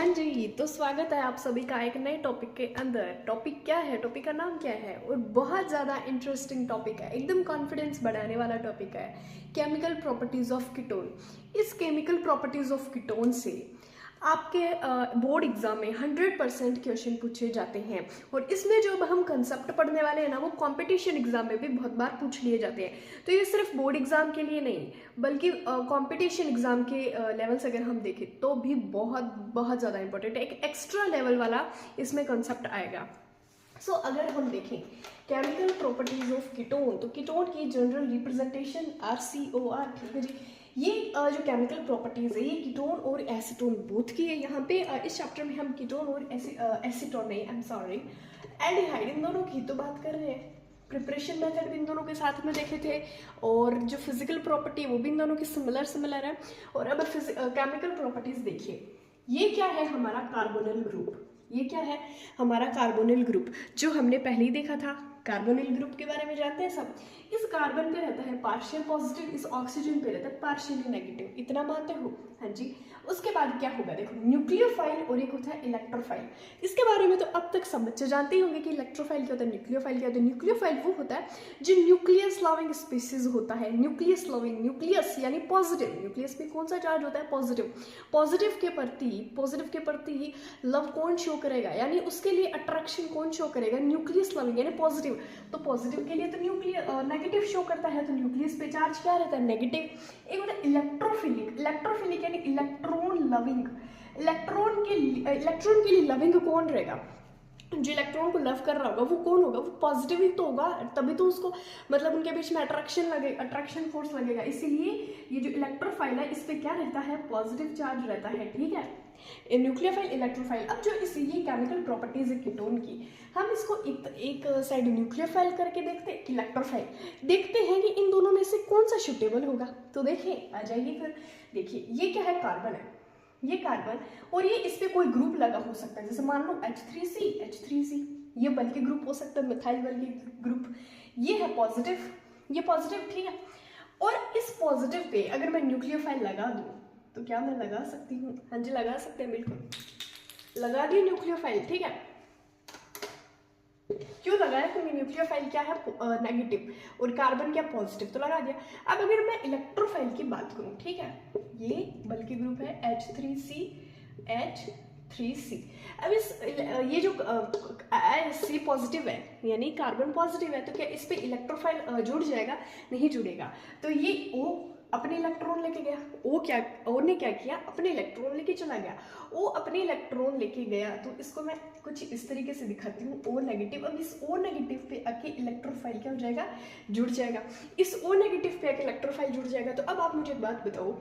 हाँ जी, तो स्वागत है आप सभी का एक नए टॉपिक के अंदर। टॉपिक क्या है, टॉपिक का नाम क्या है और बहुत ज़्यादा इंटरेस्टिंग टॉपिक है, एकदम कॉन्फिडेंस बढ़ाने वाला टॉपिक है, केमिकल प्रॉपर्टीज़ ऑफ कीटोन। इस केमिकल प्रॉपर्टीज़ ऑफ कीटोन से आपके बोर्ड एग्जाम में 100% क्वेश्चन पूछे जाते हैं। और इसमें जो अब हम कंसेप्ट पढ़ने वाले हैं ना, वो कंपटीशन एग्जाम में भी बहुत बार पूछ लिए जाते हैं। तो ये सिर्फ बोर्ड एग्जाम के लिए नहीं, बल्कि कंपटीशन एग्जाम के लेवल से अगर हम देखें तो भी बहुत बहुत ज़्यादा इंपॉर्टेंट है। एक एक्स्ट्रा लेवल वाला इसमें कंसेप्ट आएगा। सो अगर हम देखें केमिकल प्रॉपर्टीज ऑफ कीटोन, तो कीटोन की जनरल रिप्रेजेंटेशन RCOR, ठीक है जी। ये जो केमिकल प्रॉपर्टीज है, ये कीटोन और एसीटोन बोथ की है। यहाँ पे इस चैप्टर में हम कीटोन और एसीटोन नहीं, आई एम सॉरी, एल्डिहाइड, इन दोनों की तो बात कर रहे हैं। प्रिपरेशन मेथड भी इन दोनों के साथ में देखे थे, और जो फिजिकल प्रॉपर्टी वो भी इन दोनों की सिमिलर है। और अब केमिकल प्रॉपर्टीज देखिए, ये क्या है हमारा कार्बोनिल ग्रुप। ये क्या है हमारा कार्बोनिल ग्रुप, जो हमने पहले ही देखा था। कार्बोनिल ग्रुप के बारे में जानते हैं सब। इस कार्बन पे रहता है पार्शियल पॉजिटिव, इस ऑक्सीजन पे रहता है पार्शियली नेगेटिव, इतना मानते हो? हाँ जी। उसके बाद क्या होगा, देखो, न्यूक्लियोफाइल और एक होता है इलेक्ट्रोफाइल। इसके बारे में तो अब तक सब बच्चे जानते ही होंगे कि इलेक्ट्रोफाइल क्या होता है, न्यूक्लियोफाइल क्या होता है। न्यूक्लियोफाइल वो होता है जो न्यूक्लियस लविंग स्पीसीज होता है। न्यूक्लियस लविंग, न्यूक्लियस यानी पॉजिटिव, न्यूक्लियस पे कौन सा चार्ज होता है, पॉजिटिव। पॉजिटिव के प्रति लव कौन शो करेगा, यानी उसके लिए अट्रैक्शन कौन शो करेगा, न्यूक्लियस लविंग यानी पॉजिटिव। तो पॉजिटिव के लिए तो नेगेटिव शो करता है, तो न्यूक्लियस पे चार्ज क्या रहता है, नेगेटिव। एक होता है इलेक्ट्रोफिलिक, इलेक्ट्रोफिलिक यानी इलेक्ट्रॉन लविंग। इलेक्ट्रॉन के लिए लविंग कौन रहेगा, जो इलेक्ट्रॉन को लव कर रहा होगा वो कौन होगा, वो पॉजिटिव ही तो होगा, तभी तो उसको मतलब उनके बीच में अट्रैक्शन फोर्स लगेगा। इसीलिए ये जो इलेक्ट्रोफाइल है, इस पे क्या रहता है, पॉजिटिव चार्ज रहता है, ठीक है। Nucleophile, electrophile. अब जो इस ये केमिकल प्रॉपर्टीज है कीटोन की, हम इसको एक साइड न्यूक्लियोफाइल करके देखते हैं, इलेक्ट्रोफाइल देखते हैं कि इन दोनों में से कौन सा सुटेबल होगा। तो देखिए, आ जाइए फिर। देखिए, ये क्या है, कार्बन है, ये कार्बन, और ये इस पे कोई ग्रुप लगा हो सकता है, जैसे मान लो H3C, ये बल्कि ग्रुप हो सकता है, मिथाइल बल्कि ग्रुप। ये है पॉजिटिव, ये पॉजिटिव, ठीक है। और इस पॉजिटिव पे अगर मैं न्यूक्लियोफाइल लगा दूं, तो क्या मैं लगा सकती हूँ? हाँ जी, लगा सकते हैं, बिल्कुल लगा दिए न्यूक्लियोफाइल, ठीक है। क्यों लगाया, क्योंकि न्यूक्लियोफाइल क्या है, नेगेटिव, और कार्बन क्या, पॉजिटिव, तो लगा दिया। अब अगर मैं इलेक्ट्रोफाइल की बात करूं, ठीक है, ये बल्कि ग्रुप है H3C। अब ये जो C पॉजिटिव है यानी कार्बन पॉजिटिव है, तो क्या इस पे इलेक्ट्रोफाइल जुड़ जाएगा? नहीं जुड़ेगा। तो ये O अपने इलेक्ट्रॉन लेके गया, ओ ने क्या किया, अपने इलेक्ट्रॉन लेके चला गया। ओ अपने इलेक्ट्रॉन लेके गया, तो इसको मैं कुछ इस तरीके से दिखाती हूँ, O नेगेटिव। अब इस O नेगेटिव पे आके इलेक्ट्रोफाइल क्या हो जाएगा, जुड़ जाएगा। इस O नेगेटिव पे आके इलेक्ट्रोफाइल जुड़ जाएगा। तो अब आप मुझे एक बात बताओ,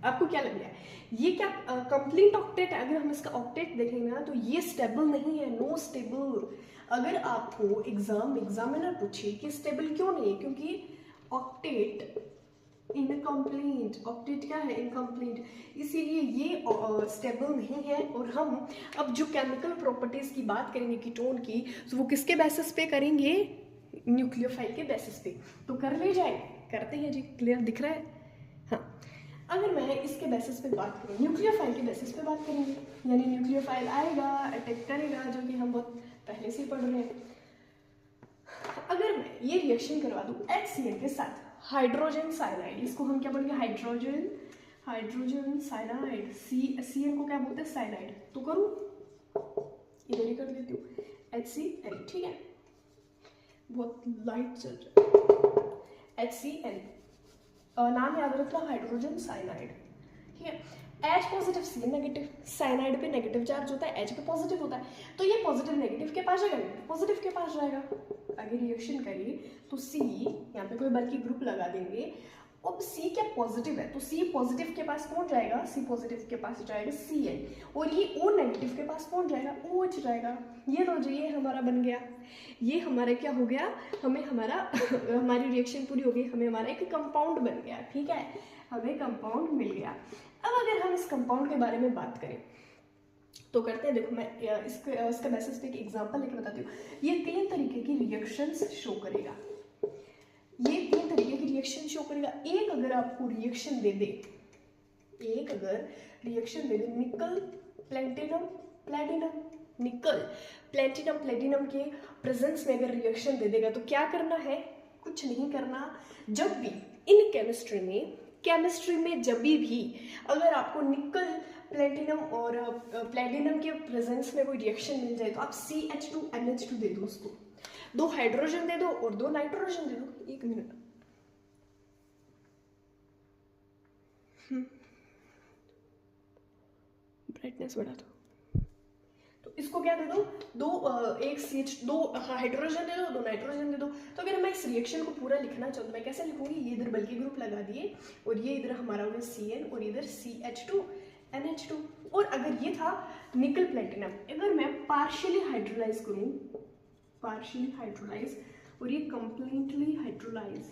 आपको क्या लग रहा है, ये क्या कंप्लीट ऑक्टेट है? अगर हम इसका ऑक्टेट देखेंगे ना, तो ये स्टेबल नहीं है, नो स्टेबल। अगर आपको एग्जामिनर पूछे कि स्टेबल क्यों नहीं है, क्योंकि ऑक्टेट इनकम्प्लीट, ऑक्टेट क्या है, इनकम्प्लीट, इसीलिए ये स्टेबल नहीं है। और हम अब जो केमिकल प्रॉपर्टीज की बात करेंगे कीटोन की, तो वो किसके बेसिस पे करेंगे, न्यूक्लियोफाइल के बेसिस पे। तो कर ले जाए, करते हैं जी, क्लियर दिख रहा है? हाँ, अगर मैं इसके बेसिस पे बात करूँ, न्यूक्लियोफाइल के बेसिस पे बात करेंगे, यानी न्यूक्लियोफाइल आएगा, अटैक करेगा, जो कि हम बहुत पहले से पढ़ रहे हैं। अगर मैं ये रिएक्शन करवा दूं HCl के साथ हाइड्रोजन साइनाइड, इसको हम क्या बोलेंगे, हाइड्रोजन साइनाइड, Cl को क्या बोलते हैं, साइनाइड। तो करूं, इधर ही कर देती हूँ, HCl, ठीक है, बहुत लाइट चल रहा है, HCl, नाम याद रखना, हाइड्रोजन साइनाइड, ठीक है। H positive, Cl negative, cyanide पे नेगेटिव चार्ज होता है, H पे पॉजिटिव होता है, तो ये पॉजिटिव नेगेटिव के पास जाएगा, पॉजिटिव के पास जाएगा। आगे रिएक्शन करिए, तो C यहाँ पे कोई बल्कि ग्रुप लगा देंगे। अब C क्या पॉजिटिव है, तो C पॉजिटिव के पास कौन जाएगा, C पॉजिटिव के पास जाएगा Cl, और ये O नेगेटिव के पास कौन जाएगा, OH जाएगा। ये तो ये हमारा बन गया, ये हमारा क्या हो गया, हमें हमारा हमारी रिएक्शन पूरी हो गई, हमें हमारा एक कंपाउंड बन गया, ठीक है, हमें कंपाउंड मिल गया। अब अगर हम इस कंपाउंड के बारे में बात करें, तो करते हैं, देखो मैं इसका बेसिस पे एक एग्जांपल लेके बताती हूँ। ये 3 तरीके की रिएक्शंस शो करेगा, ये 3 तरीके की रिएक्शन शो करेगा। एक अगर आपको रिएक्शन दे दे, एक अगर रिएक्शन दे दे निकल प्लेटिनम प्लेटिनम, निकल प्लेटिनम प्लेटिनम के प्रेजेंस में अगर रिएक्शन दे देगा तो क्या करना है, कुछ नहीं करना। जब भी इन केमिस्ट्री में जब भी अगर आपको निकल प्लेटिनम और प्लेटिनम के प्रेजेंस में कोई रिएक्शन मिल जाए तो आप CH2NH2 दे दो, उसको 2 हाइड्रोजन दे दो और 2 नाइट्रोजन दे दो। 1 मिनट, ब्राइटनेस बढ़ा दो। तो इसको क्या दे दो, दो हाइड्रोजन दे दो, 2 नाइट्रोजन दे दो। तो अगर मैं इस रिएक्शन को पूरा लिखना चाहूँ तो मैं कैसे लिखूंगी, ये इधर बल्कि ग्रुप लगा दिए और ये इधर हमारा हो गया CN और इधर CH2NH2। और अगर ये था निकल प्लेटिनम, अगर मैं पार्शियली हाइड्रोलाइज करूँ, पार्शियली हाइड्रोलाइज और ये कंप्लीटली हाइड्रोलाइज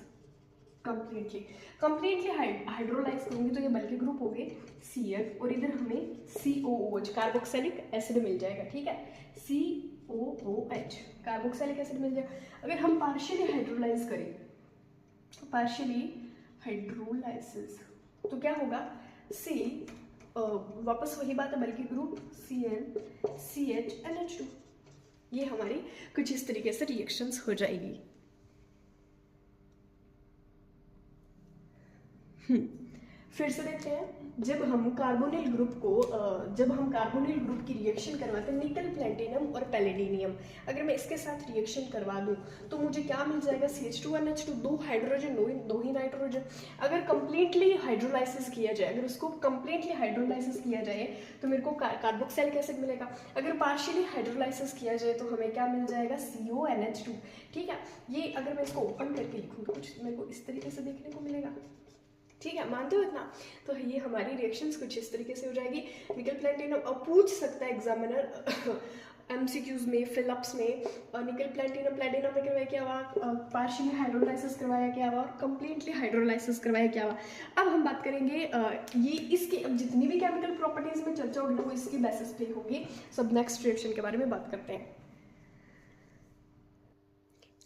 करूंगी तो ये बल्कि ग्रुप हो गए CF और इधर हमें COOH कार्बोक्सिलिक एसिड मिल जाएगा। ठीक है, COOH कार्बोक्सिलिक एसिड मिल जाएगा। अगर हम पार्शियली हाइड्रोलाइज करें, पार्शियली हाइड्रोलाइसिस, तो क्या होगा, वापस वही बात है, बल्कि ग्रुप CN CHNH2। ये हमारी कुछ इस तरीके से रिएक्शंस हो जाएगी। फिर से देखते हैं, जब हम कार्बोनिल ग्रुप की रिएक्शन करवाते हैं निकल प्लेटिनम और पैलेडिनियम, अगर मैं इसके साथ रिएक्शन करवा दूं तो मुझे क्या मिल जाएगा, CH2NH2, 2 हाइड्रोजन 2 ही नाइट्रोजन। अगर कंप्लीटली हाइड्रोलाइसिस किया जाए, अगर उसको कंप्लीटली हाइड्रोलाइसिस किया जाए तो मेरे को कार्बोक्सिलिक एसिड मिलेगा। अगर पार्शियली हाइड्रोलाइसिस किया जाए तो हमें क्या मिल जाएगा, CONH2। ठीक है, ये अगर मैं इसको ओपन करके लिखूँ तो कुछ मेरे को इस तरीके से देखने को मिलेगा। ठीक है, मानते हो इतना? तो ये हमारी रिएक्शंस कुछ इस तरीके से हो जाएगी। निकल प्लेटिनम, और पूछ सकता है एग्जामिनर MCQs में, फिलअप्स में, निकल प्लेटिनम में करवाया क्या हुआ, पार्शियली हाइड्रोलाइसिस करवाया क्या हुआ और कंप्लीटली हाइड्रोलाइसिस करवाया क्या हुआ। अब हम बात करेंगे ये इसकी, अब जितनी भी केमिकल प्रॉपर्टीज में चर्चा होगी वो इसकी बेसिस पे होगी। सब नेक्स्ट रिएक्शन के बारे में बात करते हैं।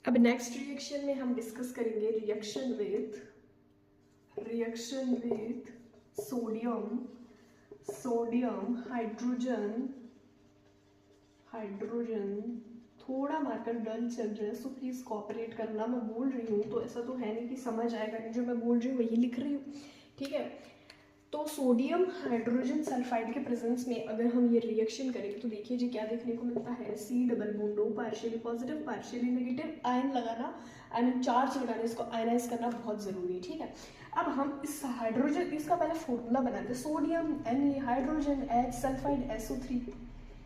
अब नेक्स्ट रिएक्शन में हम डिस्कस करेंगे रिएक्शन विथ सोडियम हाइड्रोजन। थोड़ा मार्कर डल चल रहा है, सो प्लीज कोऑपरेट करना। मैं बोल रही हूँ तो ऐसा तो है नहीं कि समझ आएगा, जो मैं बोल रही हूँ वही लिख रही हूँ। ठीक है, तो सोडियम हाइड्रोजन सल्फाइड के प्रेजेंस में अगर हम ये रिएक्शन करेंगे तो देखिए जी क्या देखने को मिलता है, C double bond O, partially positive partially negative, ion लगाना, आयन चार्ज लगाना, इसको आयनाइज करना बहुत जरूरी है। ठीक है, अब हम इस हाइड्रोजन, इसका पहले फॉर्मूला बनाते हैं, sodium Na hydrogen H sulphide SO3।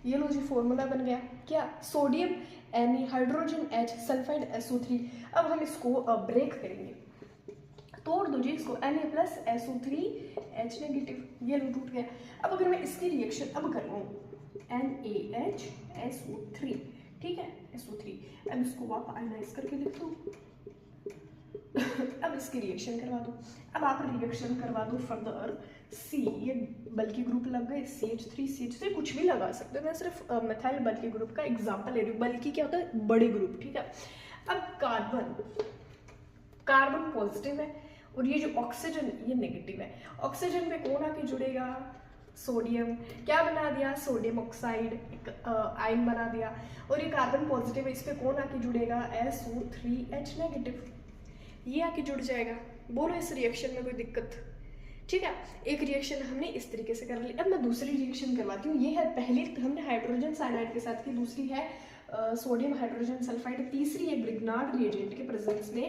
ये लो जी फॉर्मूला बन गया, क्या, sodium Na hydrogen H sulphide SO3। अब हम इसको ब्रेक करेंगे, तोड़ दो जी इसको, Na plus SO3 H negative, ये लो टूट गया। अब अगर मैं इसकी रिएक्शन अब कर रहा हूँ NaH SO3, ठीक है SO3, अब इसको वापस आयनाइज करके लिख दो। अब इसकी रिएक्शन करवा दो। अब आप रिएक्शन करवा दो फर्दर C, ये बल्कि ग्रुप लग गए, CH3 कुछ भी लगा सकते हो, मैं सिर्फ मिथाइल बल्कि ग्रुप का एग्जांपल ले रही हूँ। बल्कि क्या होता है, बड़े ग्रुप। ठीक है, अब कार्बन पॉजिटिव है और ये जो ऑक्सीजन ये नेगेटिव है। ऑक्सीजन पे कौन आके जुड़ेगा, सोडियम, क्या बना दिया, सोडियम ऑक्साइड, एक आयन बना दिया। और ये कार्बन पॉजिटिव है, इस पे कौन आके जुड़ेगा, SO3H नेगेटिव, ये आके जुड़ जाएगा। बोलो इस रिएक्शन में कोई दिक्कत? ठीक है, एक रिएक्शन हमने इस तरीके से कर ली। अब मैं दूसरी रिएक्शन करवाती हूँ। ये है पहली हमने हाइड्रोजन साइनाइड के साथ की, दूसरी है सोडियम हाइड्रोजन सल्फाइड, तीसरी है ग्रिग्नार्ड रिएजेंट के प्रेजेंस में